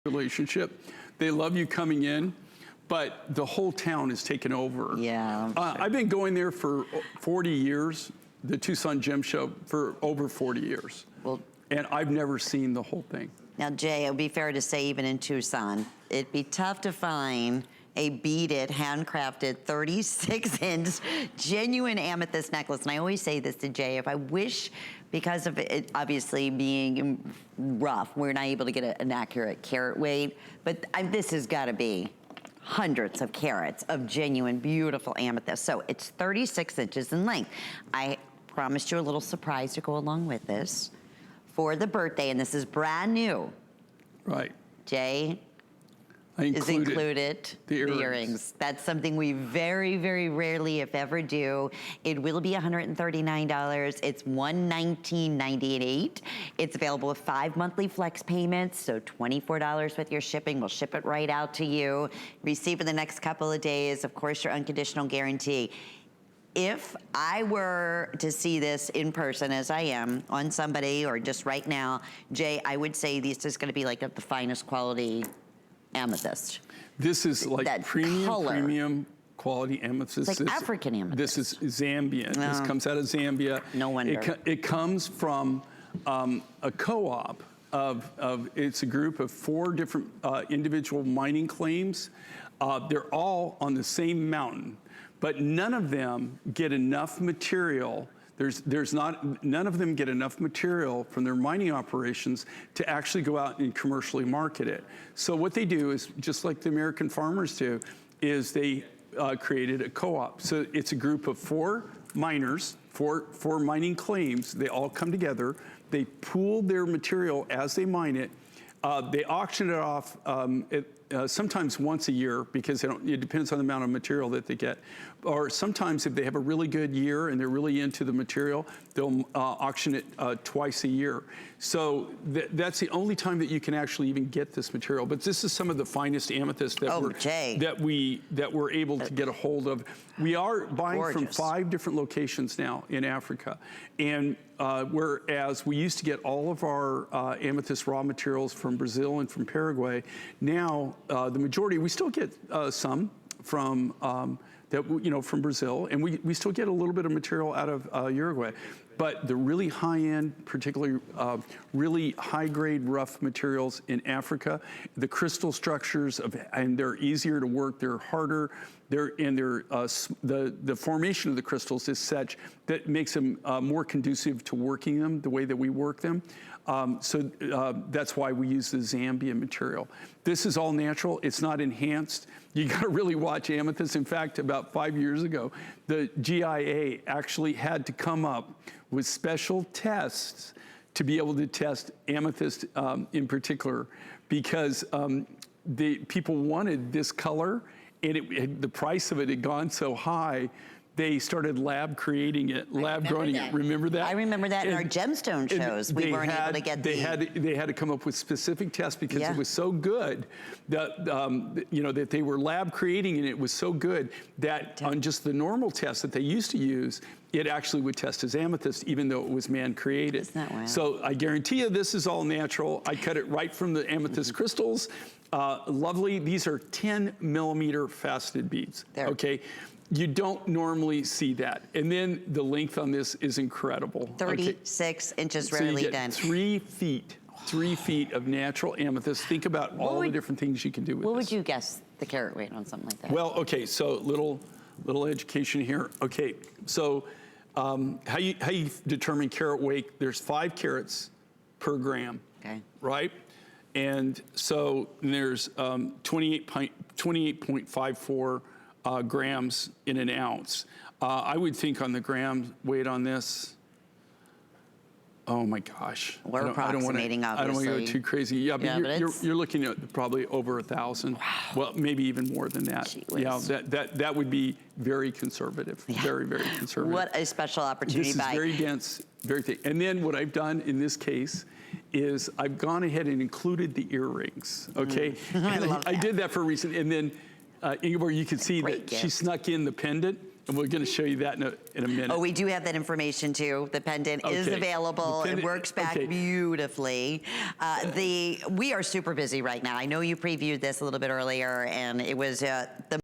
relationship. They love you coming in, but the whole town is taken over. Yeah. I've been going there for 40 years, the Tucson Gem Show for over 40 years. Well, and I've never seen the whole thing. Now, Jay, it would be fair to say even in Tucson, it'd be tough to find a beaded, handcrafted, 36-inch genuine amethyst necklace. And I always say this to Jay, if I wish, because of it obviously being rough, we're not able to get an accurate carat weight, but this has got to be hundreds of carats of genuine, beautiful amethyst. So it's 36 inches in length. I promised you a little surprise to go along with this for the birthday, and this is brand new. Right. Jay, is included the earrings. That's something we very, very rarely, if ever, do. It will be $139. It's $119.98. It's available with 5 monthly flex payments, so $24 with your shipping. We'll ship it right out to you. Receive in the next couple of days. Of course, your unconditional guarantee. If I were to see this in person, as I am, on somebody or just right now, Jay, I would say this is going to be like the finest quality amethyst. This is like that premium, color. Premium quality amethyst. It's like African amethyst. This is Zambian. No. This comes out of Zambia. No wonder. It comes from a co-op it's a group of 4 different individual mining claims. They're all on the same mountain, but none of them get enough material. None of them get enough material from their mining operations to actually go out and commercially market it. So what they do is, just like the American farmers do, is they created a co-op. So it's a group of 4 miners, four mining claims. They all come together. They pool their material as they mine it. They auction it off sometimes once a year, because it depends on the amount of material that they get. Or sometimes if they have a really good year and they're really into the material, they'll auction it twice a year. So that's the only time that you can actually even get this material. But this is some of the finest amethyst that we're able to get a hold of. We are buying from 5 different locations now in Africa. And whereas we used to get all of our amethyst raw materials from Brazil and from Paraguay, now the majority, we still get some from from Brazil, and we still get a little bit of material out of Uruguay. But the really high-end, particularly really high-grade rough materials in Africa, the crystal structures and they're easier to work, they're harder, the formation of the crystals is such that makes them more conducive to working them the way that we work them. That's why we use the Zambian material. This is all natural. It's not enhanced. You got to really watch amethyst. In fact, about 5 years ago, the GIA actually had to come up with special tests to be able to test amethyst in particular, because the people wanted this color, and the price of it had gone so high. They started lab creating it, lab growing it. Remember that? I remember that in our gemstone shows. We weren't able to get they had to come up with specific tests because it was so good that that they were lab creating, and it was so good that on just the normal tests that they used to use, it actually would test as amethyst, even though it was man-created. Isn't that wild? So I guarantee you this is all natural. I cut it right from the amethyst crystals. Lovely. These are 10mm faceted beads. Okay. You don't normally see that. And then the length on this is incredible. 36 inches, rarely done. 3 feet. 3 feet of natural amethyst. Think about all the different things you can do with this. What would you guess the carat weight on something like that? Well, okay, so little education here. Okay, so how you determine carat weight? There's 5 carats per gram. Okay. Right? And so there's 28.54 grams in an ounce. I would think on the gram weight on this, oh my gosh. We're approximating, obviously. I don't want to go too crazy. Yeah, but you're looking at probably over 1,000. Wow. Well, maybe even more than that. Yeah, that would be very conservative. Yeah. Very, very conservative. What a special opportunity. This is very dense, very thick. And then what I've done in this case is I've gone ahead and included the earrings, okay? I love that. I did that for a reason. And then Ingeborg, you can see that she snuck in the pendant. And we're going to show you that in a minute. Oh, we do have that information too. The pendant is Okay. available. It works back okay. beautifully. We are super busy right now. I know you previewed this a little bit earlier, and it was the